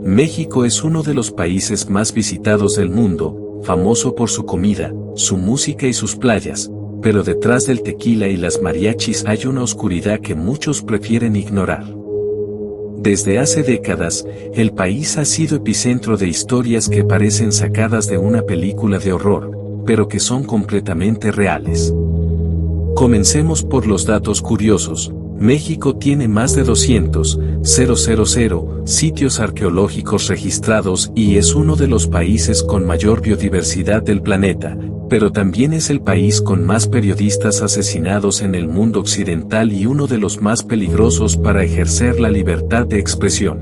México es uno de los países más visitados del mundo, famoso por su comida, su música y sus playas, pero detrás del tequila y las mariachis hay una oscuridad que muchos prefieren ignorar. Desde hace décadas, el país ha sido epicentro de historias que parecen sacadas de una película de horror, pero que son completamente reales. Comencemos por los datos curiosos. México tiene más de 200,000 sitios arqueológicos registrados y es uno de los países con mayor biodiversidad del planeta, pero también es el país con más periodistas asesinados en el mundo occidental y uno de los más peligrosos para ejercer la libertad de expresión.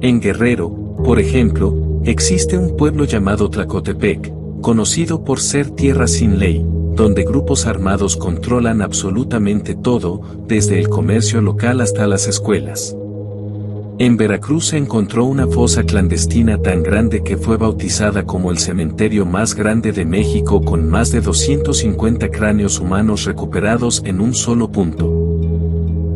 En Guerrero, por ejemplo, existe un pueblo llamado Tlacotepec, conocido por ser tierra sin ley, donde grupos armados controlan absolutamente todo, desde el comercio local hasta las escuelas. En Veracruz se encontró una fosa clandestina tan grande que fue bautizada como el cementerio más grande de México, con más de 250 cráneos humanos recuperados en un solo punto.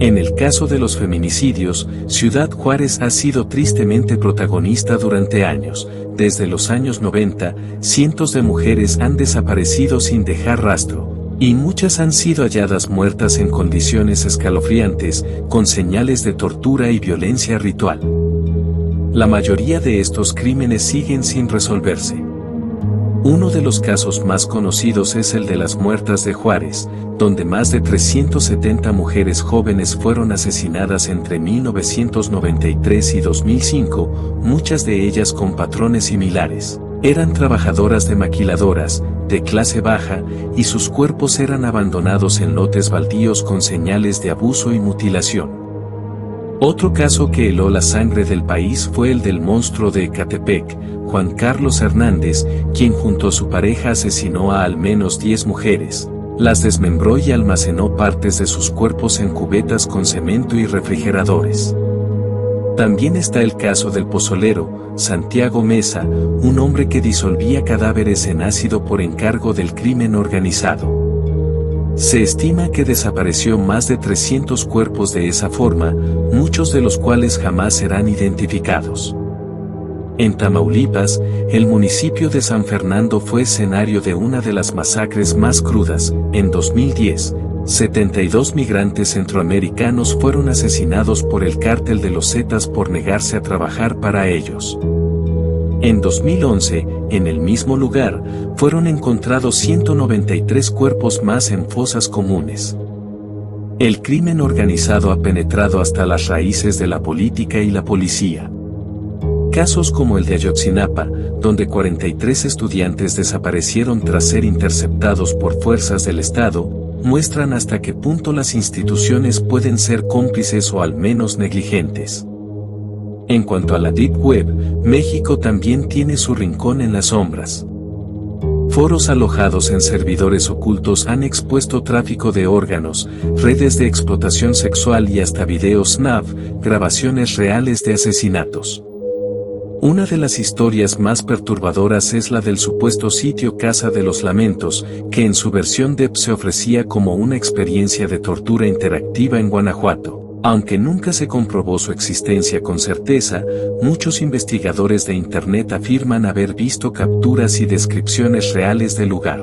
En el caso de los feminicidios, Ciudad Juárez ha sido tristemente protagonista durante años. Desde los años 90, cientos de mujeres han desaparecido sin dejar rastro, y muchas han sido halladas muertas en condiciones escalofriantes, con señales de tortura y violencia ritual. La mayoría de estos crímenes siguen sin resolverse. Uno de los casos más conocidos es el de las muertas de Juárez, donde más de 370 mujeres jóvenes fueron asesinadas entre 1993 y 2005, muchas de ellas con patrones similares. Eran trabajadoras de maquiladoras, de clase baja, y sus cuerpos eran abandonados en lotes baldíos con señales de abuso y mutilación. Otro caso que heló la sangre del país fue el del monstruo de Ecatepec, Juan Carlos Hernández, quien junto a su pareja asesinó a al menos 10 mujeres, las desmembró y almacenó partes de sus cuerpos en cubetas con cemento y refrigeradores. También está el caso del pozolero, Santiago Mesa, un hombre que disolvía cadáveres en ácido por encargo del crimen organizado. Se estima que desapareció más de 300 cuerpos de esa forma, muchos de los cuales jamás serán identificados. En Tamaulipas, el municipio de San Fernando fue escenario de una de las masacres más crudas. En 2010, 72 migrantes centroamericanos fueron asesinados por el cártel de los Zetas por negarse a trabajar para ellos. En 2011, en el mismo lugar, fueron encontrados 193 cuerpos más en fosas comunes. El crimen organizado ha penetrado hasta las raíces de la política y la policía. Casos como el de Ayotzinapa, donde 43 estudiantes desaparecieron tras ser interceptados por fuerzas del Estado, muestran hasta qué punto las instituciones pueden ser cómplices o al menos negligentes. En cuanto a la Deep Web, México también tiene su rincón en las sombras. Foros alojados en servidores ocultos han expuesto tráfico de órganos, redes de explotación sexual y hasta videos snuff, grabaciones reales de asesinatos. Una de las historias más perturbadoras es la del supuesto sitio Casa de los Lamentos, que en su versión DEP se ofrecía como una experiencia de tortura interactiva en Guanajuato. Aunque nunca se comprobó su existencia con certeza, muchos investigadores de Internet afirman haber visto capturas y descripciones reales del lugar.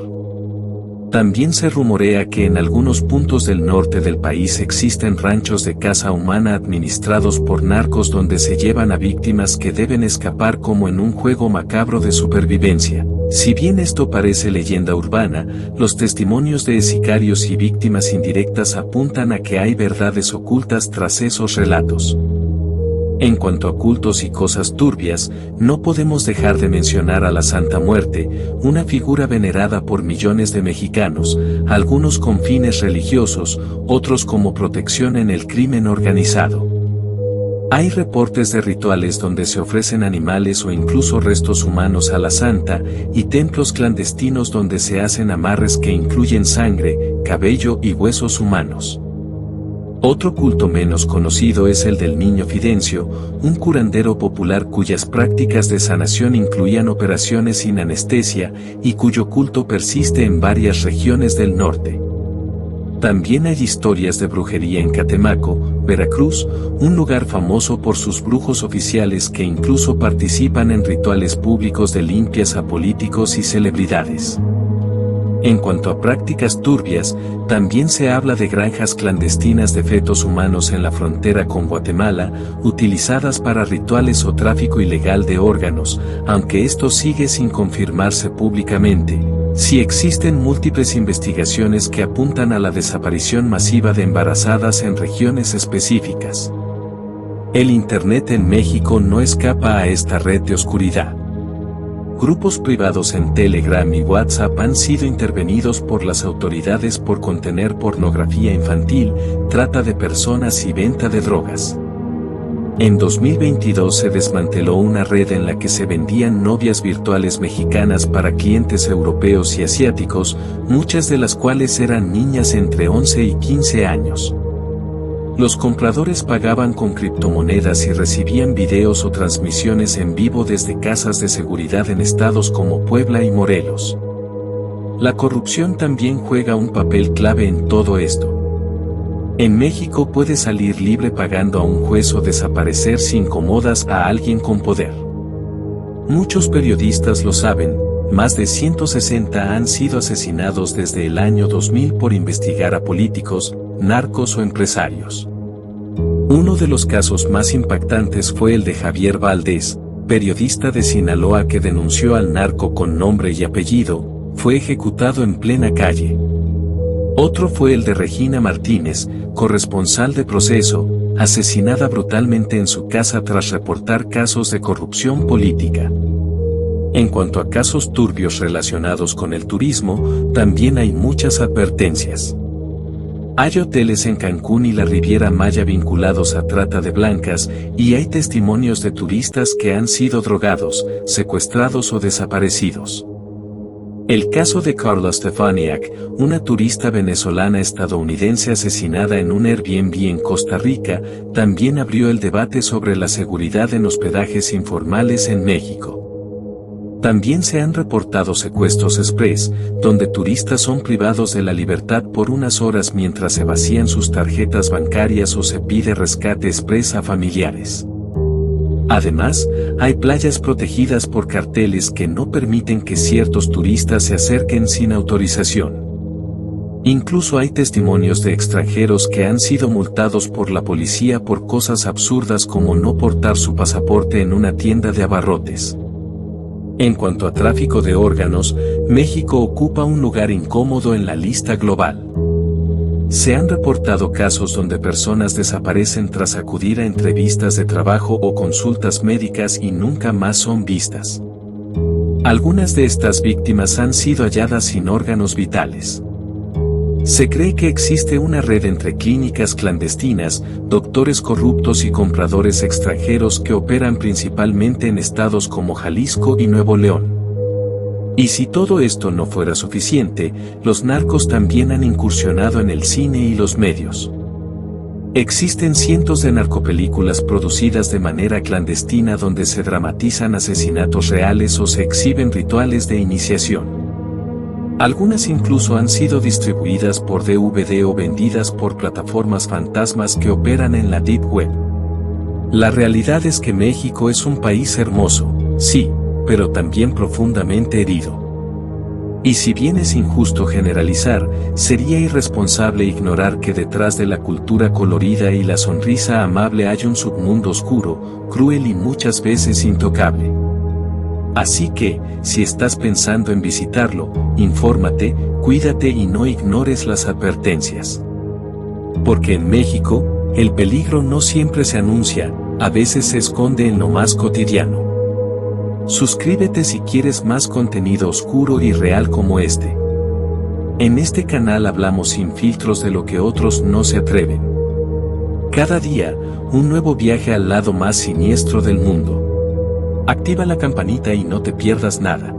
También se rumorea que en algunos puntos del norte del país existen ranchos de caza humana administrados por narcos donde se llevan a víctimas que deben escapar como en un juego macabro de supervivencia. Si bien esto parece leyenda urbana, los testimonios de sicarios y víctimas indirectas apuntan a que hay verdades ocultas tras esos relatos. En cuanto a cultos y cosas turbias, no podemos dejar de mencionar a la Santa Muerte, una figura venerada por millones de mexicanos, algunos con fines religiosos, otros como protección en el crimen organizado. Hay reportes de rituales donde se ofrecen animales o incluso restos humanos a la santa, y templos clandestinos donde se hacen amarres que incluyen sangre, cabello y huesos humanos. Otro culto menos conocido es el del Niño Fidencio, un curandero popular cuyas prácticas de sanación incluían operaciones sin anestesia y cuyo culto persiste en varias regiones del norte. También hay historias de brujería en Catemaco, Veracruz, un lugar famoso por sus brujos oficiales que incluso participan en rituales públicos de limpias a políticos y celebridades. En cuanto a prácticas turbias, también se habla de granjas clandestinas de fetos humanos en la frontera con Guatemala, utilizadas para rituales o tráfico ilegal de órganos, aunque esto sigue sin confirmarse públicamente. Sí existen múltiples investigaciones que apuntan a la desaparición masiva de embarazadas en regiones específicas. El Internet en México no escapa a esta red de oscuridad. Grupos privados en Telegram y WhatsApp han sido intervenidos por las autoridades por contener pornografía infantil, trata de personas y venta de drogas. En 2022 se desmanteló una red en la que se vendían novias virtuales mexicanas para clientes europeos y asiáticos, muchas de las cuales eran niñas entre 11 y 15 años. Los compradores pagaban con criptomonedas y recibían videos o transmisiones en vivo desde casas de seguridad en estados como Puebla y Morelos. La corrupción también juega un papel clave en todo esto. En México puedes salir libre pagando a un juez o desaparecer si incomodas a alguien con poder. Muchos periodistas lo saben, más de 160 han sido asesinados desde el año 2000 por investigar a políticos, narcos o empresarios. Uno de los casos más impactantes fue el de Javier Valdés, periodista de Sinaloa que denunció al narco con nombre y apellido, fue ejecutado en plena calle. Otro fue el de Regina Martínez, corresponsal de Proceso, asesinada brutalmente en su casa tras reportar casos de corrupción política. En cuanto a casos turbios relacionados con el turismo, también hay muchas advertencias. Hay hoteles en Cancún y la Riviera Maya vinculados a trata de blancas, y hay testimonios de turistas que han sido drogados, secuestrados o desaparecidos. El caso de Carla Stefaniak, una turista venezolana estadounidense asesinada en un Airbnb en Costa Rica, también abrió el debate sobre la seguridad en hospedajes informales en México. También se han reportado secuestros express, donde turistas son privados de la libertad por unas horas mientras se vacían sus tarjetas bancarias o se pide rescate express a familiares. Además, hay playas protegidas por carteles que no permiten que ciertos turistas se acerquen sin autorización. Incluso hay testimonios de extranjeros que han sido multados por la policía por cosas absurdas como no portar su pasaporte en una tienda de abarrotes. En cuanto a tráfico de órganos, México ocupa un lugar incómodo en la lista global. Se han reportado casos donde personas desaparecen tras acudir a entrevistas de trabajo o consultas médicas y nunca más son vistas. Algunas de estas víctimas han sido halladas sin órganos vitales. Se cree que existe una red entre clínicas clandestinas, doctores corruptos y compradores extranjeros que operan principalmente en estados como Jalisco y Nuevo León. Y si todo esto no fuera suficiente, los narcos también han incursionado en el cine y los medios. Existen cientos de narcopelículas producidas de manera clandestina donde se dramatizan asesinatos reales o se exhiben rituales de iniciación. Algunas incluso han sido distribuidas por DVD o vendidas por plataformas fantasmas que operan en la Deep Web. La realidad es que México es un país hermoso, sí, pero también profundamente herido. Y si bien es injusto generalizar, sería irresponsable ignorar que detrás de la cultura colorida y la sonrisa amable hay un submundo oscuro, cruel y muchas veces intocable. Así que, si estás pensando en visitarlo, infórmate, cuídate y no ignores las advertencias. Porque en México, el peligro no siempre se anuncia, a veces se esconde en lo más cotidiano. Suscríbete si quieres más contenido oscuro y real como este. En este canal hablamos sin filtros de lo que otros no se atreven. Cada día, un nuevo viaje al lado más siniestro del mundo. Activa la campanita y no te pierdas nada.